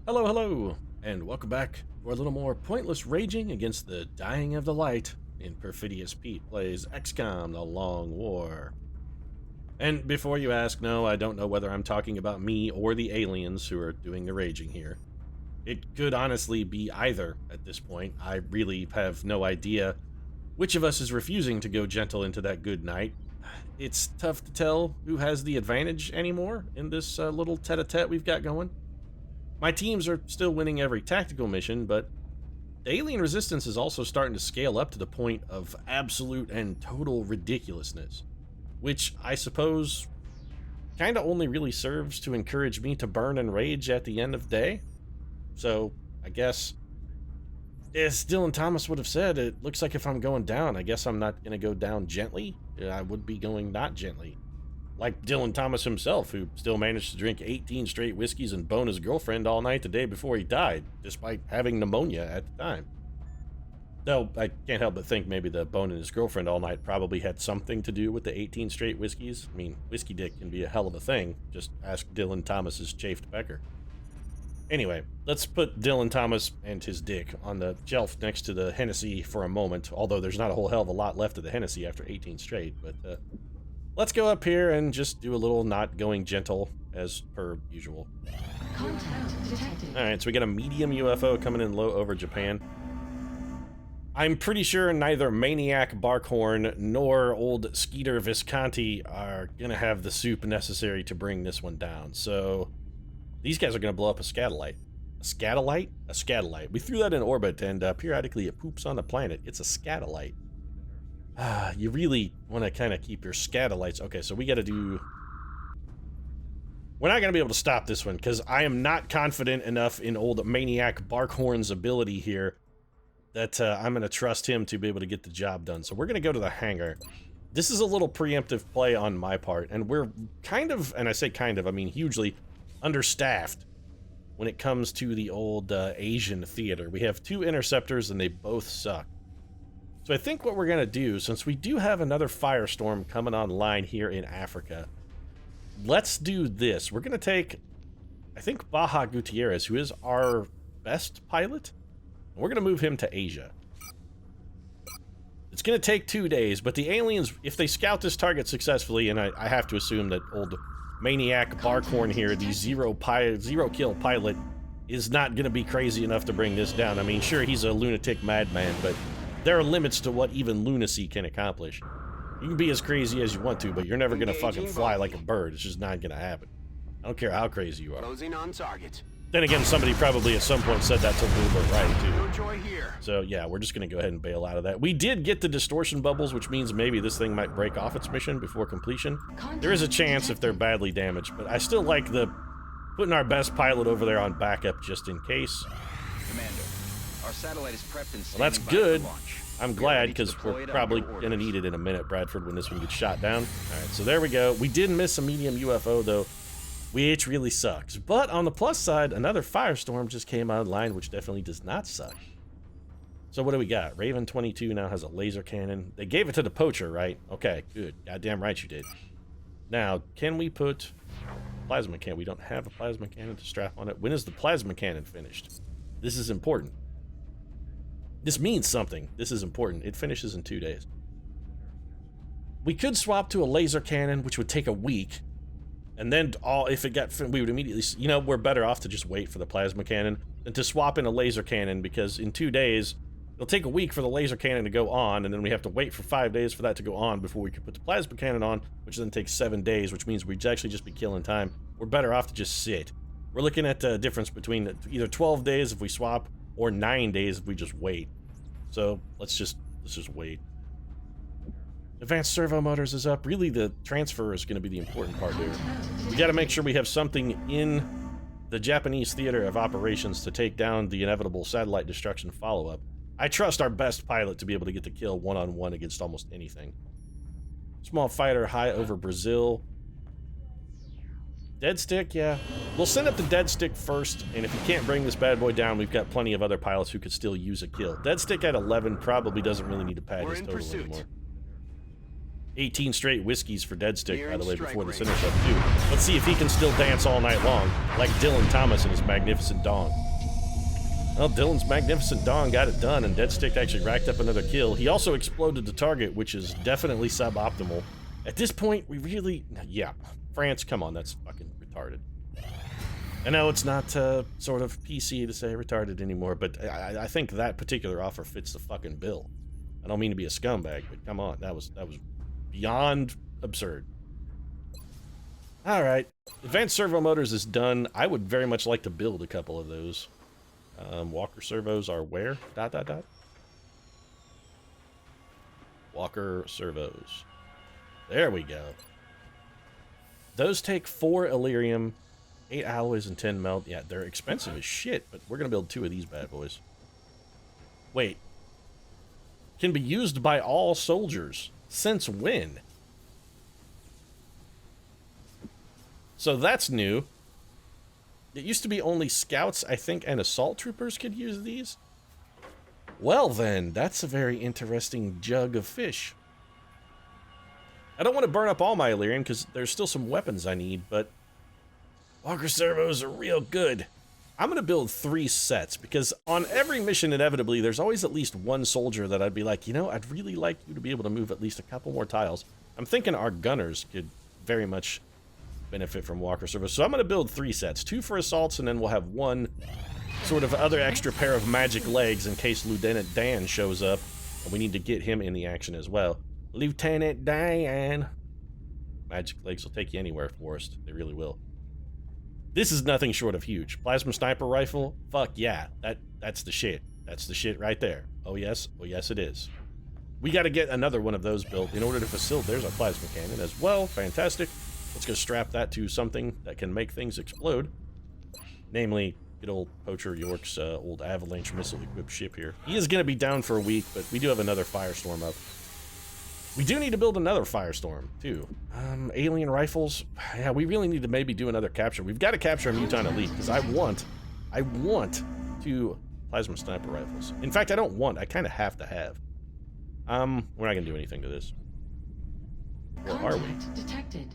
Hello, hello, and welcome back for a little more pointless raging against the dying of the light in Perfidious Pete Plays XCOM The Long War. And before you ask, no, I don't know whether I'm talking about me or the aliens who are doing the raging here. It could honestly be either at this point. I really have no idea which of us is refusing to go gentle into that good night. It's tough to tell who has the advantage anymore in this little tete-a-tete we've got going. My teams are still winning every tactical mission, but the alien resistance is also starting to scale up to the point of absolute and total ridiculousness, which I suppose kind of only really serves to encourage me to burn and rage at the end of the day. So I guess, as Dylan Thomas would have said, it looks like if I'm going down, I guess I'm not going to go down gently. I would be going not gently. Like Dylan Thomas himself, who still managed to drink 18 straight whiskeys and bone his girlfriend all night the day before he died, despite having pneumonia at the time. Though, I can't help but think maybe the boning his girlfriend all night probably had something to do with the 18 straight whiskeys. I mean, whiskey dick can be a hell of a thing. Just ask Dylan Thomas's chafed pecker. Anyway, let's put Dylan Thomas and his dick on the shelf next to the Hennessy for a moment, although there's not a whole hell of a lot left of the Hennessy after 18 straight, but let's go up here and just do a little not going gentle as per usual. Contact detected. Alright, so we got a medium UFO coming in low over Japan. I'm pretty sure neither Maniac Barkhorn nor old Skeeter Visconti are gonna have the soup necessary to bring this one down, so these guys are gonna blow up a scatolite. A scatolite? A scatolite. We threw that in orbit, and periodically it poops on the planet. It's a scatolite. You really want to kind of keep your scatolites. Okay, so we got to do... We're not going to be able to stop this one, because I am not confident enough in old Maniac Barkhorn's ability here that I'm going to trust him to be able to get the job done. So we're going to go to the hangar. This is a little preemptive play on my part, and we're kind of, and I say kind of, I mean hugely, understaffed when it comes to the old Asian theater. We have 2 interceptors, and they both suck. So I think what we're going to do, since we do have another firestorm coming online here in Africa, let's do this. We're going to take, I think, Baja Gutierrez, who is our best pilot, and we're going to move him to Asia. It's going to take 2 days, but the aliens, if they scout this target successfully, and I have to assume that old Maniac Barkhorn here, the zero kill pilot, is not going to be crazy enough to bring this down. I mean, sure, he's a lunatic madman, but there are limits to what even lunacy can accomplish. You can be as crazy as you want to, but you're never gonna fucking fly like a bird. It's just not gonna happen. I don't care how crazy you are. Closing on target. Then again, somebody probably at some point said that's a little bit right, too. No joy here. So yeah, we're just gonna go ahead and bail out of that. We did get the distortion bubbles, which means maybe this thing might break off its mission before completion. There is a chance if they're badly damaged, but I still like the putting our best pilot over there on backup just in case. Commander, our satellite is prepped and Well, that's standing by good. for launch. I'm We are glad, ready to because deploy we're it on probably your going to orders. need it in a minute, Bradford, when this one gets shot down. Alright, so there we go. We did miss a medium UFO, though, which really sucks. But on the plus side, another firestorm just came online, which definitely does not suck. So what do we got? Raven 22 now has a laser cannon. They gave it to the poacher, right? Okay, good. Goddamn right you did. Now, can we put plasma cannon? We don't have a plasma cannon to strap on it. When is the plasma cannon finished? This is important. This means something. This is important. It finishes in 2 days. We could swap to a laser cannon, which would take a week. And then if it got, we would immediately, you know, we're better off to just wait for the plasma cannon than to swap in a laser cannon, because in 2 days, it'll take a week for the laser cannon to go on, and then we have to wait for 5 days for that to go on before we can put the plasma cannon on, which then takes 7 days, which means we'd actually just be killing time. We're better off to just sit. We're looking at the difference between either 12 days if we swap, or 9 days if we just wait. So let's just wait. Advanced servo motors is up. Really, the transfer is going to be the important part here. We got to make sure we have something in the Japanese theater of operations to take down the inevitable satellite destruction follow-up. I trust our best pilot to be able to get the kill one-on-one against almost anything. Small fighter high over Brazil. Dead stick, yeah. We'll send up the dead stick first, and if you can't bring this bad boy down, we've got plenty of other pilots who could still use a kill. Dead stick at 11 probably doesn't really need to pad We're his in total pursuit. anymore. 18 straight whiskeys for Dead Stick, We're by the in way, strike before this range. intercept, too. Let's see if he can still dance all night long, like Dylan Thomas and his magnificent dong. Well, Dylan's magnificent dong got it done, and Dead Stick actually racked up another kill. He also exploded the target, which is definitely suboptimal. At this point, we really... Yeah, France, come on, that's fucking retarded. I know it's not sort of PC to say retarded anymore, but I think that particular offer fits the fucking bill. I don't mean to be a scumbag, but come on, that was beyond absurd. All right, advanced servo motors is done. I would very much like to build a couple of those. Walker servos are where? ... Walker servos. There we go. Those take 4 Illyrium, 8 alloys, and 10 melt. Yeah, they're expensive as shit, but we're gonna build 2 of these bad boys. Wait. Can be used by all soldiers. Since when? So that's new. It used to be only scouts, I think, and assault troopers could use these. Well then, that's a very interesting jug of fish. I don't want to burn up all my Illyrium because there's still some weapons I need, but Walker servos are real good. I'm going to build 3 sets because on every mission, inevitably, there's always at least one soldier that I'd be like, you know, I'd really like you to be able to move at least a couple more tiles. I'm thinking our gunners could very much benefit from Walker servos. So I'm going to build 3 sets, 2 for assaults, and then we'll have 1 sort of other extra pair of magic legs in case Lieutenant Dan shows up. And we need to get him in the action as well. Lieutenant Dan. Magic legs will take you anywhere, Forrest. They really will. This is nothing short of huge. Plasma sniper rifle? Fuck yeah. That's the shit. That's the shit right there. Oh yes it is. We got to get another one of those built in order to facilitate. There's our plasma cannon as well. Fantastic. Let's go strap that to something that can make things explode. Namely, good old Poacher York's old avalanche missile equipped ship here. He is going to be down for a week, but we do have another firestorm up. We do need to build another firestorm, too. Alien rifles. Yeah, we really need to maybe do another capture. We've got to capture a Muton Elite, because I want 2 plasma sniper rifles. In fact, I don't want, I kind of have to have. We're not going to do anything to this. Or are we? Contact detected.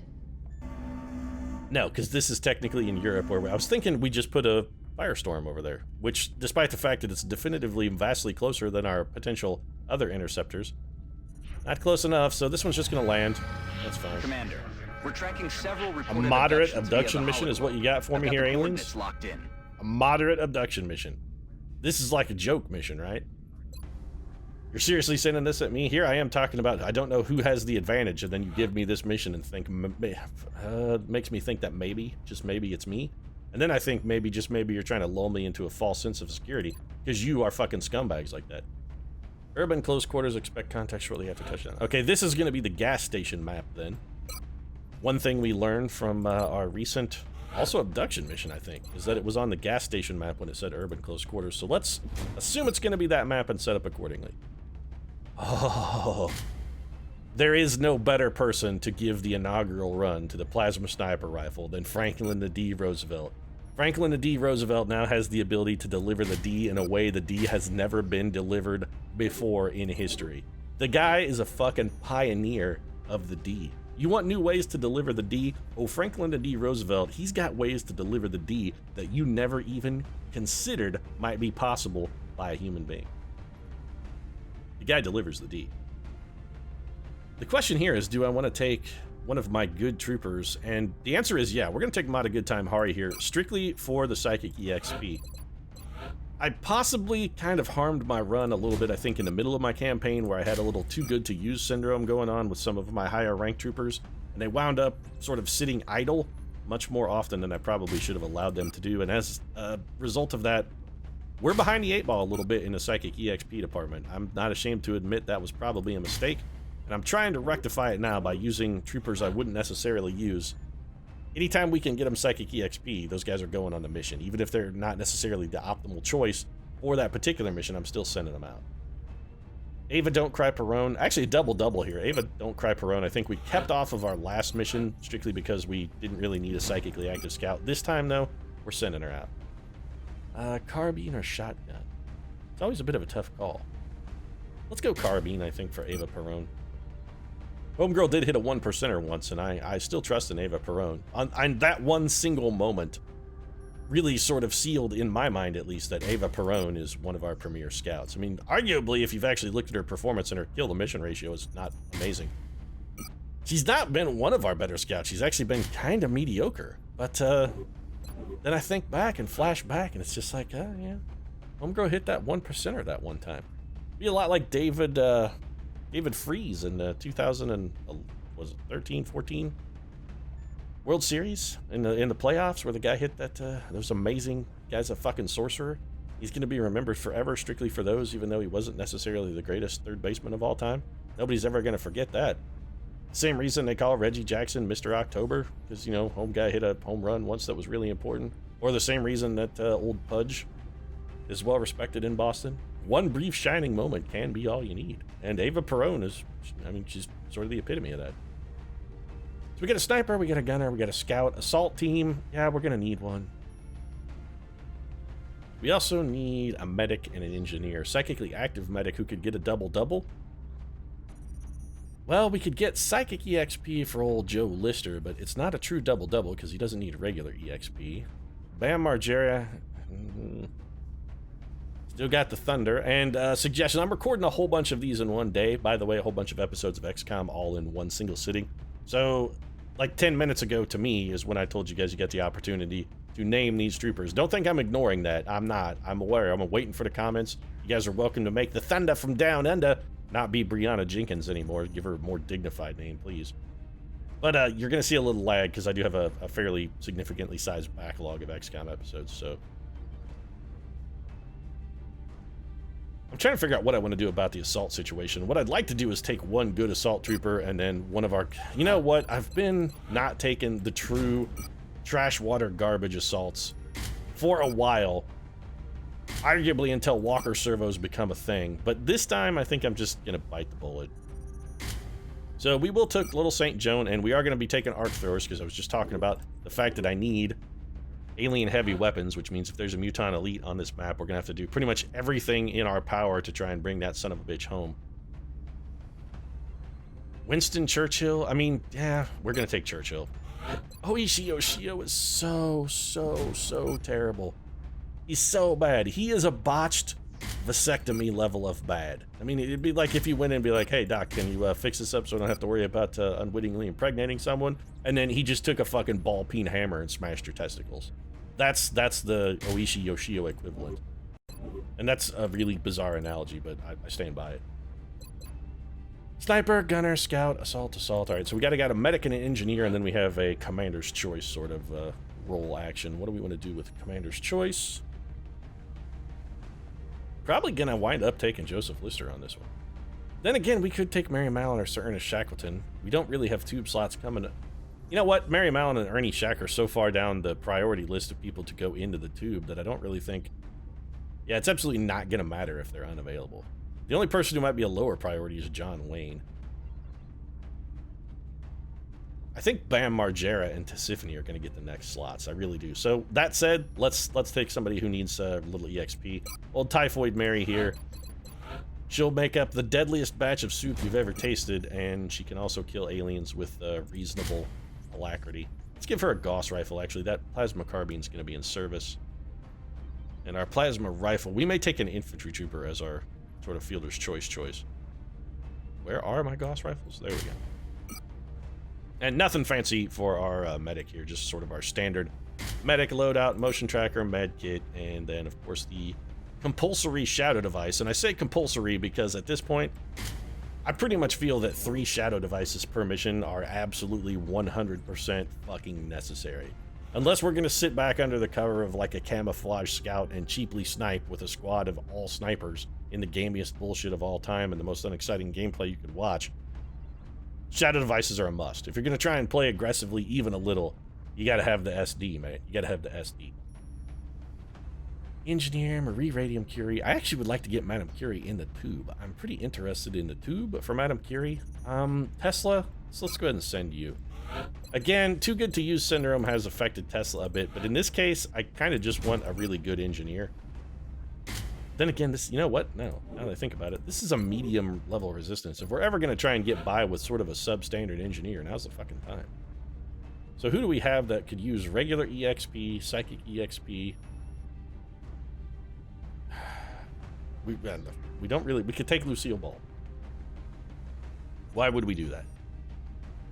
No, because this is technically in Europe, where I was thinking we just put a firestorm over there, which, despite the fact that it's definitively vastly closer than our potential other interceptors, not close enough, so this one's just going to land. That's fine. Commander, we're tracking several A reported moderate abductions abduction via the mission is hologram. what you got for I've me got here, the aliens? coordinates locked in. A moderate abduction mission. This is like a joke mission, right? You're seriously sending this at me? Here I am talking about, I don't know who has the advantage, and then you give me this mission and think, makes me think that maybe, just maybe it's me. And then I think maybe, just maybe you're trying to lull me into a false sense of security, because you are fucking scumbags like that. Urban close quarters, expect contact shortly after touchdown. Okay, this is going to be the gas station map then. One thing we learned from our recent, also abduction mission, I think, is that it was on the gas station map when it said urban close quarters. So let's assume it's going to be that map and set up accordingly. Oh, there is no better person to give the inaugural run to the plasma sniper rifle than Franklin the D. Roosevelt. Franklin the D. Roosevelt now has the ability to deliver the D in a way the D has never been delivered before in history. The guy is a fucking pioneer of the D. You want new ways to deliver the D? Oh, Franklin the D. Roosevelt, he's got ways to deliver the D that you never even considered might be possible by a human being. The guy delivers the D. The question here is, do I want to take one of my good troopers? And the answer is yeah, we're going to take Mata Good Time Hari here, strictly for the Psychic EXP. I possibly kind of harmed my run a little bit, I think, in the middle of my campaign, where I had a little too good to use syndrome going on with some of my higher ranked troopers, and they wound up sort of sitting idle much more often than I probably should have allowed them to do, and as a result of that, we're behind the 8 ball a little bit in the Psychic EXP department. I'm not ashamed to admit that was probably a mistake, and I'm trying to rectify it now by using troopers I wouldn't necessarily use. Anytime we can get them Psychic EXP, those guys are going on the mission. Even if they're not necessarily the optimal choice for that particular mission, I'm still sending them out. Ava Don't Cry Perone. Actually, a double-double here. Ava Don't Cry Perone. I think we kept off of our last mission strictly because we didn't really need a psychically active scout. This time, though, we're sending her out. Carbine or shotgun? It's always a bit of a tough call. Let's go carbine, I think, for Ava Perone. Homegirl did hit a 1%er once, and I still trust in Ava Perón. On that one single moment really sort of sealed, in my mind at least, that Ava Perón is one of our premier scouts. I mean, arguably, if you've actually looked at her performance and her kill-to-mission ratio, is not amazing. She's not been one of our better scouts. She's actually been kind of mediocre. But then I think back and flash back, and it's just like, yeah, Homegirl hit that 1%er that one time. Be a lot like David Freeze in 2013, 14 World Series in the playoffs, where the guy hit that those amazing guy's a fucking sorcerer. He's going to be remembered forever strictly for those, even though he wasn't necessarily the greatest third baseman of all time. Nobody's ever going to forget that. Same reason they call Reggie Jackson Mr. October, because, you know, home guy hit a home run once that was really important. Or the same reason that Old Pudge is well respected in Boston. One brief shining moment can be all you need. And Ava Perón is, I mean, she's sort of the epitome of that. So we got a sniper, we got a gunner, we got a scout, assault team. Yeah, we're going to need one. We also need a medic and an engineer. Psychically active medic who could get a double-double. Well, we could get psychic EXP for old Joe Lister, but it's not a true double-double because he doesn't need regular EXP. Bam Margera. Still got the Thunder. And suggestion, I'm recording a whole bunch of these in one day. By the way, a whole bunch of episodes of XCOM all in one single sitting. So, like 10 minutes ago to me is when I told you guys you get the opportunity to name these troopers. Don't think I'm ignoring that. I'm not. I'm aware. I'm waiting for the comments. You guys are welcome to make the Thunder from Down Under not be Brianna Jenkins anymore. Give her a more dignified name, please. But you're going to see a little lag because I do have a fairly significantly sized backlog of XCOM episodes, so. I'm trying to figure out what I want to do about the assault situation. What I'd like to do is take one good assault trooper and then one of our... You know what? I've been not taking the true trash water garbage assaults for a while. Arguably until walker servos become a thing. But this time, I think I'm just going to bite the bullet. So we will take Little St. Joan, and we are going to be taking arc throwers, because I was just talking about the fact that I need alien heavy weapons, which means if there's a Muton Elite on this map, we're going to have to do pretty much everything in our power to try and bring that son of a bitch home. Winston Churchill, I mean, yeah, we're going to take Churchill. Oishi Yoshio is so terrible. He's so bad. He is a botched vasectomy level of bad. I mean, it'd be like if you went in and be like, hey, doc, can you fix this up so I don't have to worry about unwittingly impregnating someone? And then he just took a fucking ball-peen hammer and smashed your testicles. That's the Oishi Yoshio equivalent. And that's a really bizarre analogy, but I stand by it. Sniper, gunner, scout, assault. All right, so we got a medic and an engineer, and then we have a commander's choice sort of role action. What do we want to do with commander's choice? Probably gonna wind up taking Joseph Lister on this one. Then again, we could take Mary Mallon or Sir Ernest Shackleton. We don't really have tube slots coming. You know what? Mary Mallon and Ernie Shack are so far down the priority list of people to go into the tube that I don't really think... Yeah, it's absolutely not gonna matter if they're unavailable. The only person who might be a lower priority is John Wayne. I think Bam Margera and Tisiphone are going to get the next slots. I really do. So that said, let's take somebody who needs a little EXP. Old Typhoid Mary here. She'll make up the deadliest batch of soup you've ever tasted, and she can also kill aliens with reasonable alacrity. Let's give her a Gauss rifle, actually. That plasma carbine's going to be in service. And our plasma rifle, we may take an infantry trooper as our sort of fielder's choice. Where are my Gauss rifles? There we go. And nothing fancy for our medic here, just sort of our standard medic loadout, motion tracker, med kit, and then, of course, the compulsory shadow device. And I say compulsory because at this point, I pretty much feel that 3 shadow devices per mission are absolutely 100% fucking necessary. Unless we're going to sit back under the cover of like a camouflage scout and cheaply snipe with a squad of all snipers in the gamiest bullshit of all time and the most unexciting gameplay you could watch. Shadow devices are a must. If you're going to try and play aggressively even a little, you got to have the SD, man. You got to have the SD. Engineer, Marie Radium Curie. I actually would like to get Madame Curie in the tube. I'm pretty interested in the tube for Madame Curie. Tesla, so let's go ahead and send you. Again, Too Good to Use syndrome has affected Tesla a bit, but in this case, I kind of just want a really good engineer. Then again, this, you know what? No, now that I think about it, this is a medium level resistance. If we're ever going to try and get by with sort of a substandard engineer, now's the fucking time. So who do we have that could use regular EXP, psychic EXP? We don't really, we could take Lucille Ball. Why would we do that?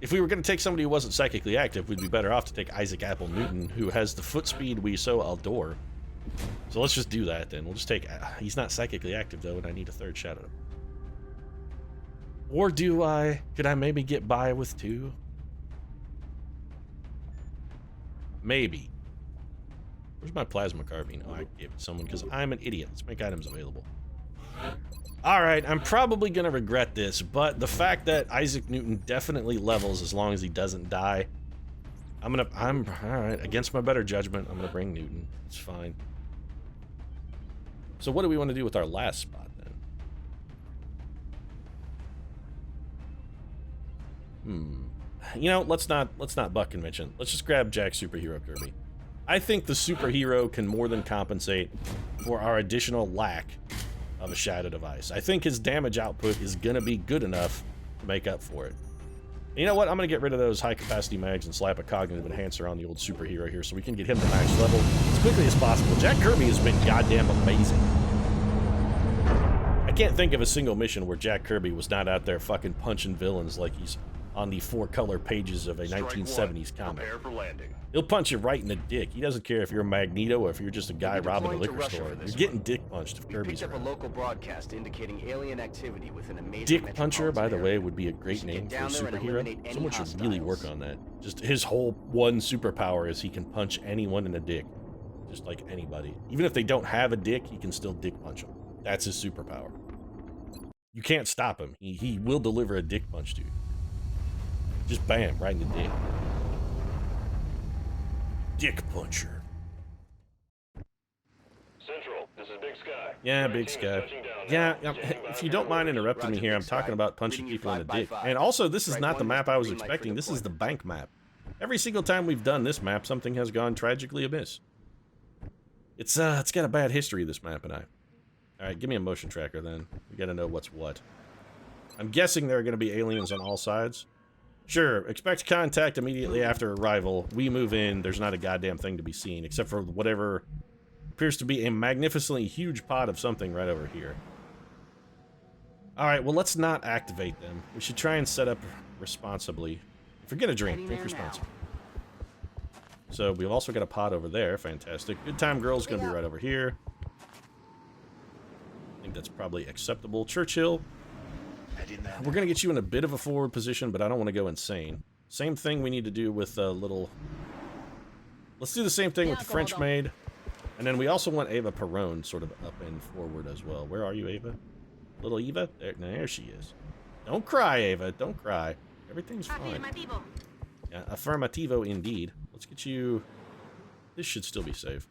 If we were going to take somebody who wasn't psychically active, we'd be better off to take Isaac Apple Newton, who has the foot speed we so adore. So let's just do that then. We'll just take... he's not psychically active, though, and I need a third shot at him. Or do I... Could I maybe get by with 2? Maybe. Where's my plasma carbine? Oh, I gave it to someone because I'm an idiot. Let's make items available. Alright, I'm probably going to regret this, but the fact that Isaac Newton definitely levels as long as he doesn't die, alright, against my better judgment, I'm gonna bring Newton. It's fine. So what do we want to do with our last spot then? You know, let's not buck convention. Let's just grab Jack Superhero Kirby. I think the superhero can more than compensate for our additional lack of a Shadow Device. I think his damage output is gonna be good enough to make up for it. You know what? I'm going to get rid of those high-capacity mags and slap a cognitive enhancer on the old superhero here so we can get him to max level as quickly as possible. Jack Kirby has been goddamn amazing. I can't think of a single mission where Jack Kirby was not out there fucking punching villains like he's on the 4-color pages of a 1970s comic. He'll punch you right in the dick. He doesn't care if you're Magneto or if you're just a guy robbing a liquor store. You're getting dick punched if Kirby's around. A local broadcast indicating alien activity within a major Dick Puncher, by the way, would be a great name for a superhero. Someone should really work on that. Just his whole one superpower is he can punch anyone in the dick. Just like anybody. Even if they don't have a dick, he can still dick punch them. That's his superpower. You can't stop him. He will deliver a dick punch to you. Just bam, right in the dick. Dick Puncher. Central, this is Big Sky. Yeah, Big Sky. Yeah, if you don't mind interrupting me here, I'm talking about punching people in the dick. And also, this is not the map I was expecting. This is the bank map. Every single time we've done this map, something has gone tragically amiss. It's got a bad history, this map and I. Alright, give me a motion tracker then. We gotta know what's what. I'm guessing there are gonna be aliens on all sides. Sure, expect contact immediately after arrival. We move in, there's not a goddamn thing to be seen, except for whatever appears to be a magnificently huge pot of something right over here. Alright, well let's not activate them. We should try and set up responsibly. If you're gonna drink responsibly. So we've also got a pot over there, fantastic. Good Time Girl's gonna be right over here. I think that's probably acceptable. Churchill. We're going to get you in a bit of a forward position, but I don't want to go insane. Same thing we need to do with a little... Let's do the same thing with the French maid. And then we also want Ava Perron sort of up and forward as well. Where are you, Ava? Little Eva? There she is. Don't cry, Ava. Don't cry. Everything's fine. Yeah, affirmativo indeed. Let's get you... This should still be safe.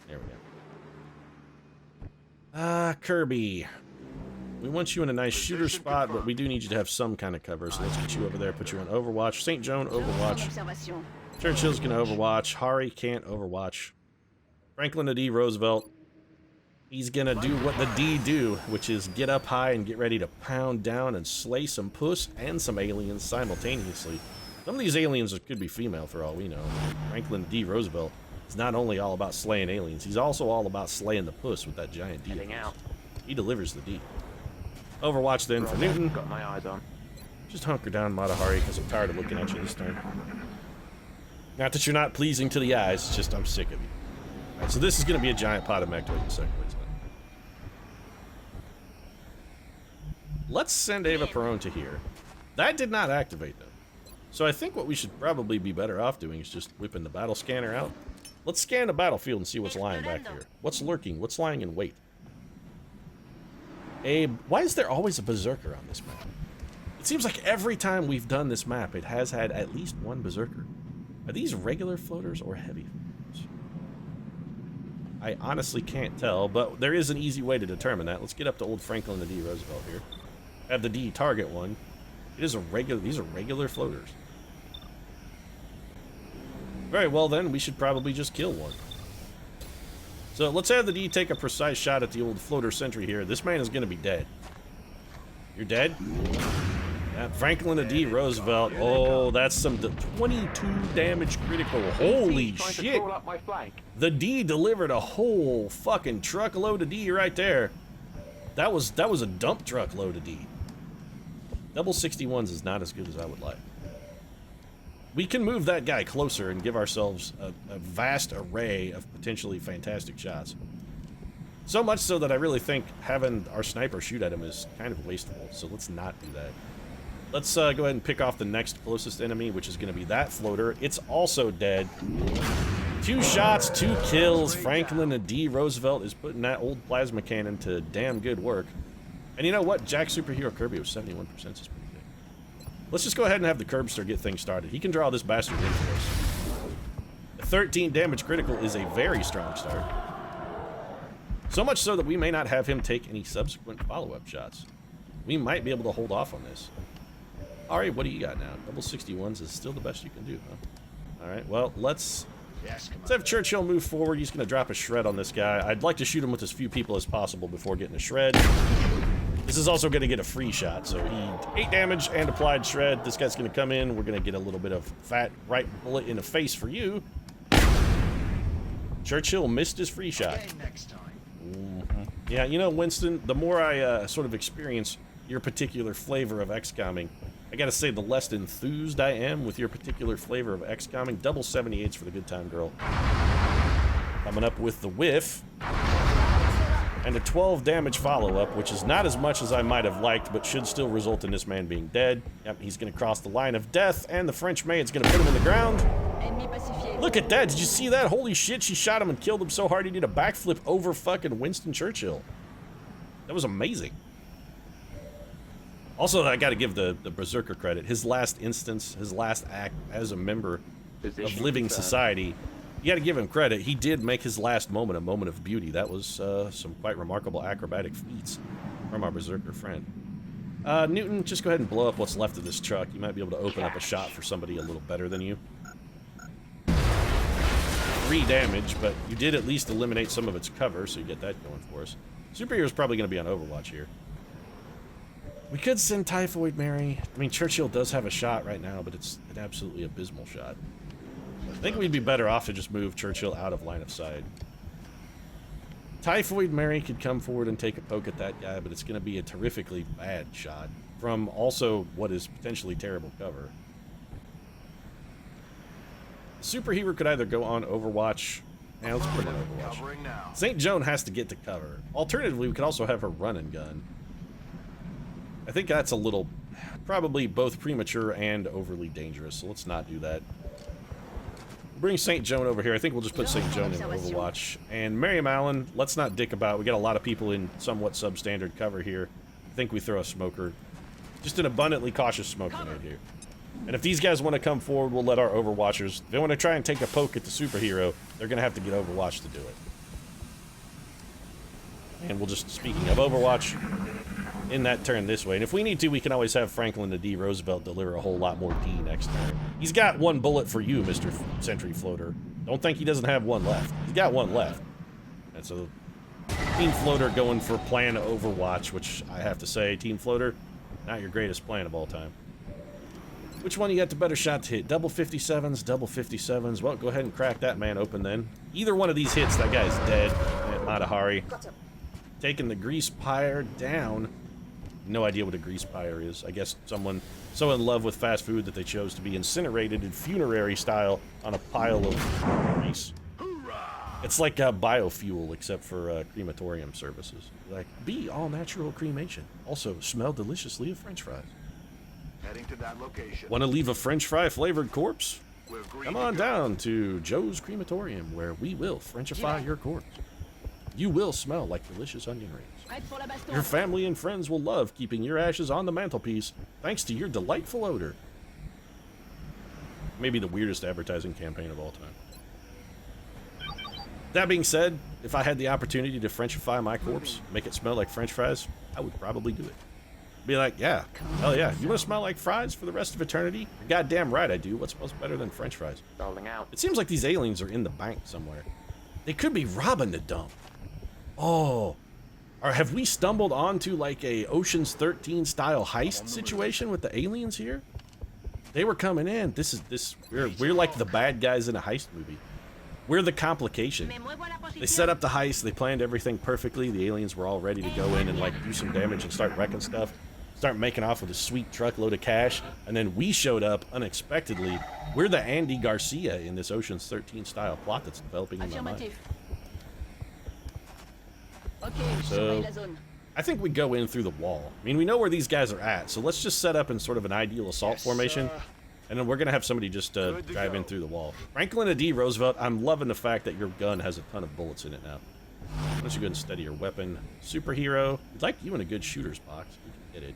There we go. Kirby. We want you in a nice shooter spot, but we do need you to have some kind of cover, so let's get you over there, put you on Overwatch. St. Joan, Overwatch. Churchill's gonna Overwatch. Hari can't Overwatch. Franklin the D. Roosevelt. He's gonna do what the D do, which is get up high and get ready to pound down and slay some puss and some aliens simultaneously. Some of these aliens could be female for all we know. Franklin D. Roosevelt is not only all about slaying aliens, he's also all about slaying the puss with that giant D. He delivers the D. Overwatch then for Newton. Got my eyes on. Just hunker down, Matahari, because I'm tired of looking at you this time. Not that you're not pleasing to the eyes, it's just I'm sick of you. Alright, so this is going to be a giant pot of Mectoid in a second. Let's send Ava Perron to here. That did not activate, though. So I think what we should probably be better off doing is just whipping the battle scanner out. Let's scan the battlefield and see what's lying back here. What's lurking? What's lying in wait? Abe, why is there always a berserker on this map? It seems like every time we've done this map, it has had at least one berserker. Are these regular floaters or heavy floaters? I honestly can't tell, but there is an easy way to determine that. Let's get up to old Franklin the D. Roosevelt here. Have the D target one. It is a regular. These are regular floaters. Very well then, we should probably just kill one. So let's have the D take a precise shot at the old floater sentry here. This man is going to be dead. You're dead? Yeah, Franklin D. Roosevelt. Oh, that's some 22 damage critical. Holy shit. The D delivered a whole fucking truckload of D right there. That was a dump truck load of D. Double 61s is not as good as I would like. We can move that guy closer and give ourselves a vast array of potentially fantastic shots. So much so that I really think having our sniper shoot at him is kind of wasteful, so let's not do that. Let's go ahead and pick off the next closest enemy, which is going to be that floater. It's also dead. 2 shots, 2 kills. Franklin D. Roosevelt is putting that old plasma cannon to damn good work. And you know what? Jack Superhero Kirby with 71% is pretty good. Let's just go ahead and have the Curbster get things started. He can draw this bastard in for us. A 13 damage critical is a very strong start. So much so that we may not have him take any subsequent follow-up shots. We might be able to hold off on this. Alright, what do you got now? Double 61s is still the best you can do, huh? Alright, well, let's have Churchill move forward. He's going to drop a shred on this guy. I'd like to shoot him with as few people as possible before getting a shred. This is also going to get a free shot, so he 8 damage and applied shred. This guy's going to come in. We're going to get a little bit of fat right bullet in the face for you. Churchill missed his free shot. Yeah, you know, Winston, the more I sort of experience your particular flavor of XCOMing, I gotta say, the less enthused I am with your particular flavor of XCOMing. Double 78s for the good time girl. Coming up with the whiff. And a 12 damage follow-up, which is not as much as I might have liked, but should still result in this man being dead. Yep, he's gonna cross the line of death, and the French maid's gonna put him in the ground. Look at that, did you see that? Holy shit, she shot him and killed him so hard he did a backflip over fucking Winston Churchill. That was amazing. Also, I gotta give the Berserker credit. His last instance, his last act as a member of living society, you gotta give him credit. He did make his last moment a moment of beauty. That was some quite remarkable acrobatic feats from our Berserker friend. Newton, just go ahead and blow up what's left of this truck. You might be able to open up a shot for somebody a little better than you. 3 damage, but you did at least eliminate some of its cover, so you get that going for us. Superhero's probably going to be on Overwatch here. We could send Typhoid Mary. I mean, Churchill does have a shot right now, but it's an absolutely abysmal shot. I think we'd be better off to just move Churchill out of line of sight. Typhoid Mary could come forward and take a poke at that guy, but it's going to be a terrifically bad shot from also what is potentially terrible cover. Superhero could either go on Overwatch. Now let's put him on Overwatch. St. Joan has to get to cover. Alternatively, we could also have her run and gun. I think that's a little, probably both premature and overly dangerous, so let's not do that. Bring St. Joan over here. I think we'll just put St. Joan in Overwatch. And Miriam Allen, let's not dick about. We got a lot of people in somewhat substandard cover here. I think we throw a smoker. Just an abundantly cautious smoker right here. And if these guys want to come forward, we'll let our Overwatchers. If they want to try and take a poke at the superhero, they're going to have to get Overwatch to do it. And we'll just, speaking of Overwatch, in that turn this way. And if we need to, we can always have Franklin the D. Roosevelt deliver a whole lot more D next turn. He's got 1 bullet for you, Mr. Sentry Floater. Don't think he doesn't have 1 left. He's got 1 left. And so, Team Floater going for plan Overwatch, which I have to say, Team Floater, not your greatest plan of all time. Which one you got the better shot to hit? Double 57s, double 57s. Well, go ahead and crack that man open then. Either one of these hits, that guy's dead. Matahari. Taking the grease pyre down. No idea what a grease pyre is. I guess someone so in love with fast food that they chose to be incinerated in funerary style on a pile of grease. It's like a biofuel, except for crematorium services. Like, be all-natural cremation. Also, smell deliciously of French fries. Heading to that location. Want to leave a French fry-flavored corpse? Come on down to Joe's Crematorium, where we will Frenchify your corpse. You will smell like delicious onion rings. Your family and friends will love keeping your ashes on the mantelpiece, thanks to your delightful odor. Maybe the weirdest advertising campaign of all time. That being said, if I had the opportunity to Frenchify my corpse, make it smell like French fries, I would probably do it. Be like, yeah, hell yeah. You want to smell like fries for the rest of eternity? You're goddamn right I do. What's better than French fries? Rolling out. It seems like these aliens are in the bank somewhere. They could be robbing the dump. Oh. Or have we stumbled onto like a Ocean's 13 style heist situation with the aliens here? They were coming in. We're like the bad guys in a heist movie. We're the complication. They set up the heist, they planned everything perfectly. The aliens were all ready to go in and like do some damage and start wrecking stuff. Start making off with a sweet truckload of cash, and then we showed up unexpectedly. We're the Andy Garcia in this Ocean's 13 style plot that's developing in my mind. So, I think we go in through the wall. I mean, we know where these guys are at, so let's just set up in sort of an ideal assault formation, and then we're going to have somebody just drive in through the wall. Franklin D. Roosevelt, I'm loving the fact that your gun has a ton of bullets in it now. Why don't you go and steady your weapon? Superhero, we'd like you in a good shooter's box. We can get it.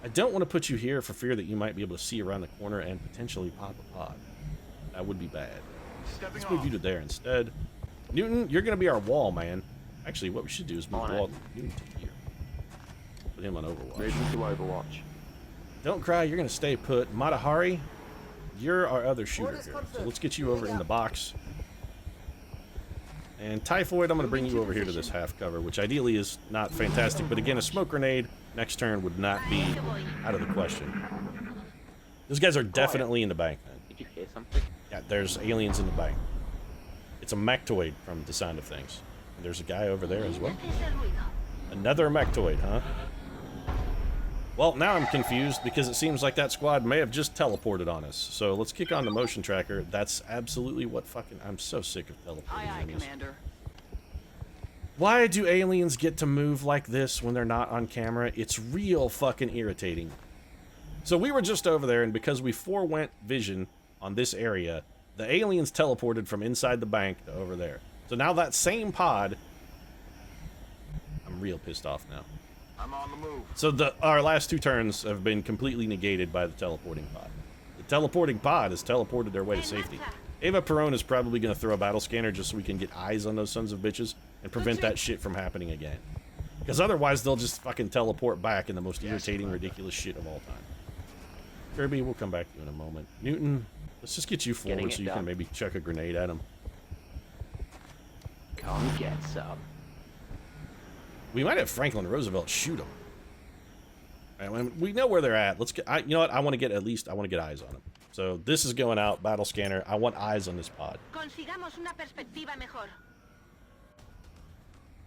I don't want to put you here for fear that you might be able to see around the corner and potentially pop a pod. That would be bad. Let's move you to there instead. Newton, you're going to be our wall, man. Actually, what we should do is move Newton to here. Put him on Overwatch. Ready to Overwatch. Don't cry, you're going to stay put. Matahari, you're our other shooter here. So let's get you over in the box. And Typhoid, I'm going to bring you over here to this half cover, which ideally is not fantastic. But again, a smoke grenade next turn would not be out of the question. Those guys are definitely in the bank, man. Did you hear something? Yeah, there's aliens in the bank. It's a mechtoid from the sound of things. And there's a guy over there as well. Another mechtoid, huh? Well, now I'm confused because it seems like that squad may have just teleported on us. So let's kick on the motion tracker. That's absolutely what fucking... I'm so sick of teleporting enemies. Why do aliens get to move like this when they're not on camera? It's real fucking irritating. So we were just over there, and because we forewent vision on this area, the aliens teleported from inside the bank to over there. So now that same pod... I'm real pissed off now. I'm on the move. So our last two turns have been completely negated by the teleporting pod. The teleporting pod has teleported their way to safety. Ava Perón is probably going to throw a battle scanner just so we can get eyes on those sons of bitches and prevent that shit from happening again. Because otherwise they'll just fucking teleport back in the most irritating, ridiculous shit of all time. Kirby, we'll come back to you in a moment. Newton, let's just get you forward so you can maybe chuck a grenade at him. Come get some. We might have Franklin Roosevelt shoot him. Right, we know where they're at. Let's get. You know what? I want to get eyes on them. So this is going out. Battle scanner. I want eyes on this pod.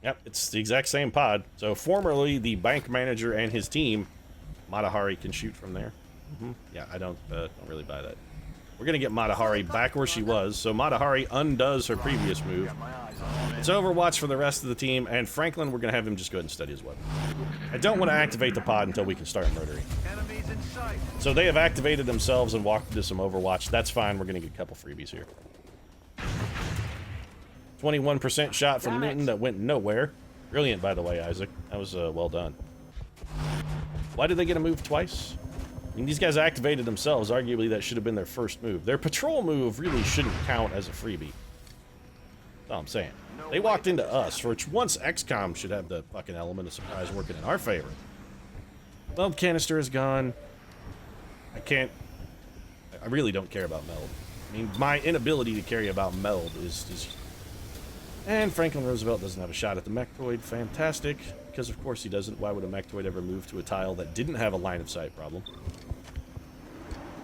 Yep, it's the exact same pod. So formerly the bank manager and his team, Matahari can shoot from there. Yeah, I don't really buy that. We're gonna get Matahari back where she was. So Matahari undoes her previous move. It's Overwatch for the rest of the team, and Franklin, we're gonna have him just go ahead and steady his weapon. I don't want to activate the pod until we can start murdering. Enemies in sight. So they have activated themselves and walked into some Overwatch. That's fine. We're gonna get a couple freebies here. 21% shot from Newton that went nowhere. Brilliant, by the way, Isaac. That was well done. Why did they get a move twice? I mean, these guys activated themselves. Arguably, that should have been their first move. Their patrol move really shouldn't count as a freebie. That's all I'm saying. They walked into us, which once XCOM should have the fucking element of surprise working in our favor. Meld canister is gone. I really don't care about meld. I mean, my inability to care about meld is... And Franklin Roosevelt doesn't have a shot at the mechtoid. Fantastic. Because of course he doesn't. Why would a mechtoid ever move to a tile that didn't have a line of sight problem?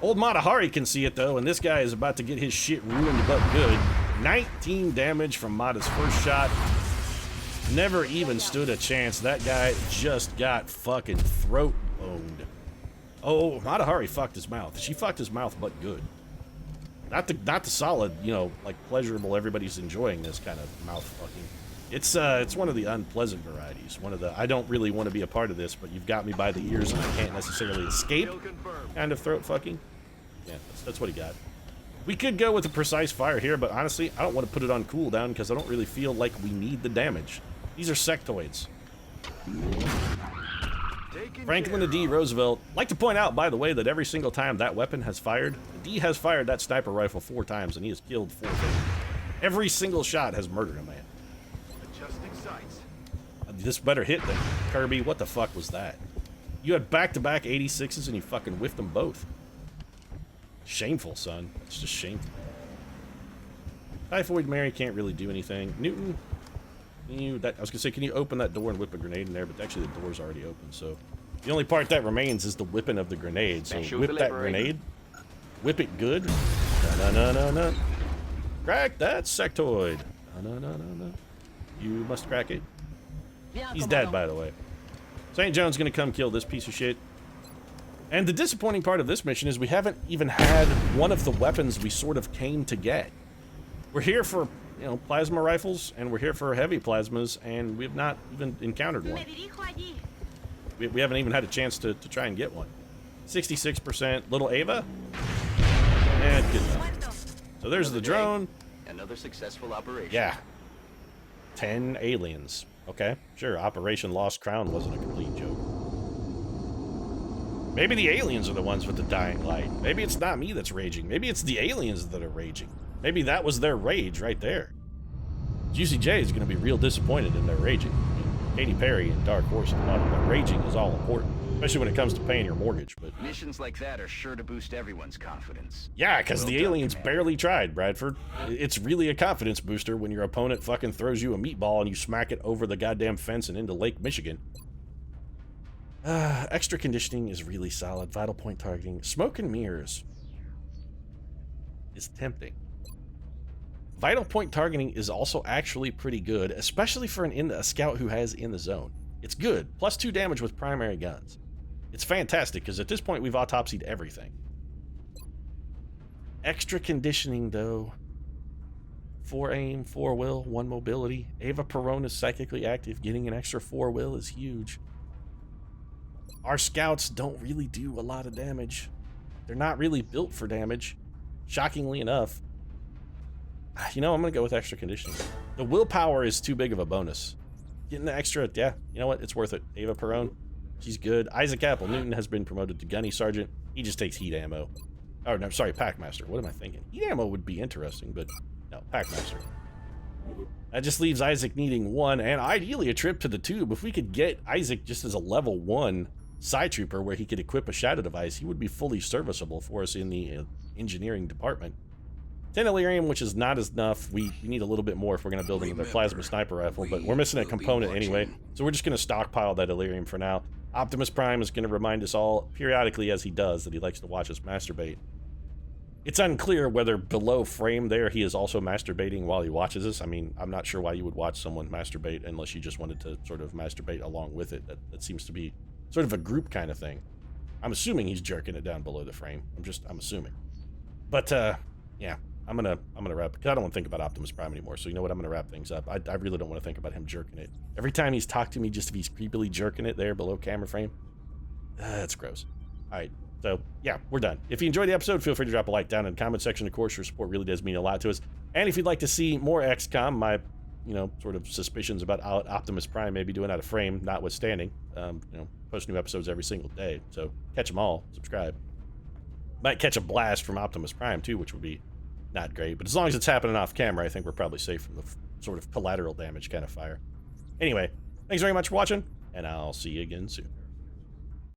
Old Matahari can see it though, and this guy is about to get his shit ruined but good. 19 damage from Mata's first shot. Never even stood a chance. That guy just got fucking throat boned. Oh, Matahari fucked his mouth. She fucked his mouth but good. Not the solid, you know, like pleasurable, everybody's enjoying this kind of mouth fucking. It's one of the unpleasant varieties. One of the, I don't really want to be a part of this, but you've got me by the ears and I can't necessarily escape kind of throat fucking. Yeah, that's what he got. We could go with a precise fire here, but honestly, I don't want to put it on cooldown because I don't really feel like we need the damage. These are sectoids. Franklin D. Roosevelt. Like to point out, by the way, that every single time that weapon has fired, the D has fired that sniper rifle 4 times and he has killed 4 people. Every single shot has murdered a man. Adjusting sights. This better hit than Kirby. What the fuck was that? You had back-to-back 86s and you fucking whiffed them both. Shameful, son. It's just shameful. Typhoid Mary can't really do anything. Newton, I was gonna say, can you open that door and whip a grenade in there? But actually the door's already open, so the only part that remains is the whipping of the grenade. So whip that grenade. Whip it good. No. Crack that sectoid. No. You must crack it. He's dead, by the way. St. John's gonna come kill this piece of shit. And the disappointing part of this mission is we haven't even had one of the weapons we sort of came to get. We're here for, you know, plasma rifles, and we're here for heavy plasmas, and we've not even encountered one. We haven't even had a chance to try and get one. 66%. Little Ava? And good enough. So there's the drone. Another successful operation. Yeah. 10 aliens. Okay, sure. Operation Lost Crown wasn't a complete joke. Maybe the aliens are the ones with the dying light. Maybe it's not me that's raging. Maybe it's the aliens that are raging. Maybe that was their rage right there. Juicy J is going to be real disappointed in their raging. Katy Perry and Dark Horse have taught him that raging is all important, especially when it comes to paying your mortgage. But missions like that are sure to boost everyone's confidence. yeah, because the aliens Commander. barely tried, Bradford. It's really a confidence booster when your opponent fucking throws you a meatball and you smack it over the goddamn fence and into Lake Michigan. Extra conditioning is really solid. Vital point targeting. Smoke and mirrors is tempting. Vital point targeting is also actually pretty good, especially for a scout who has in the zone. It's good. Plus 2 damage with primary guns. It's fantastic, because at this point we've autopsied everything. Extra conditioning, though. 4 aim, 4 will, 1 mobility. Ava Perón is psychically active. Getting an extra 4 will is huge. Our scouts don't really do a lot of damage. They're not really built for damage, shockingly enough. You know, I'm going to go with extra conditioning. The willpower is too big of a bonus. Getting the extra, yeah, you know what? It's worth it. Ava Perón, she's good. Isaac Apple Newton has been promoted to Gunny Sergeant. He just takes heat ammo. Oh, no, sorry, Packmaster. What am I thinking? Heat ammo would be interesting, but no, Packmaster. That just leaves Isaac needing 1, and ideally a trip to the tube. If we could get Isaac just as a level 1 side trooper where he could equip a shadow device, he would be fully serviceable for us in the engineering department. 10 Illyrium, which is not enough. We need a little bit more if we're going to build another plasma sniper rifle, but we're missing a component anyway, so we're just going to stockpile that Illyrium for now. Optimus Prime is going to remind us all, periodically as he does, that he likes to watch us masturbate. It's unclear whether below frame there he is also masturbating while he watches us. I mean, I'm not sure why you would watch someone masturbate unless you just wanted to sort of masturbate along with it. That seems to be sort of a group kind of thing. I'm assuming he's jerking it down below the frame. I'm assuming. But, yeah. I'm gonna wrap, because I don't want to think about Optimus Prime anymore, so you know what, I'm gonna wrap things up. I really don't want to think about him jerking it. Every time he's talked to me, just if he's creepily jerking it there below camera frame, that's gross. Alright, so yeah, we're done. If you enjoyed the episode, feel free to drop a like down in the comment section. Of course, your support really does mean a lot to us. And if you'd like to see more XCOM, my, you know, sort of suspicions about Optimus Prime maybe doing out of frame notwithstanding, you know, post new episodes every single day, so catch them all, subscribe. Might catch a blast from Optimus Prime too, which would be not great, but as long as it's happening off camera, I think we're probably safe from the sort of collateral damage kind of fire. Anyway, thanks very much for watching, and I'll see you again soon.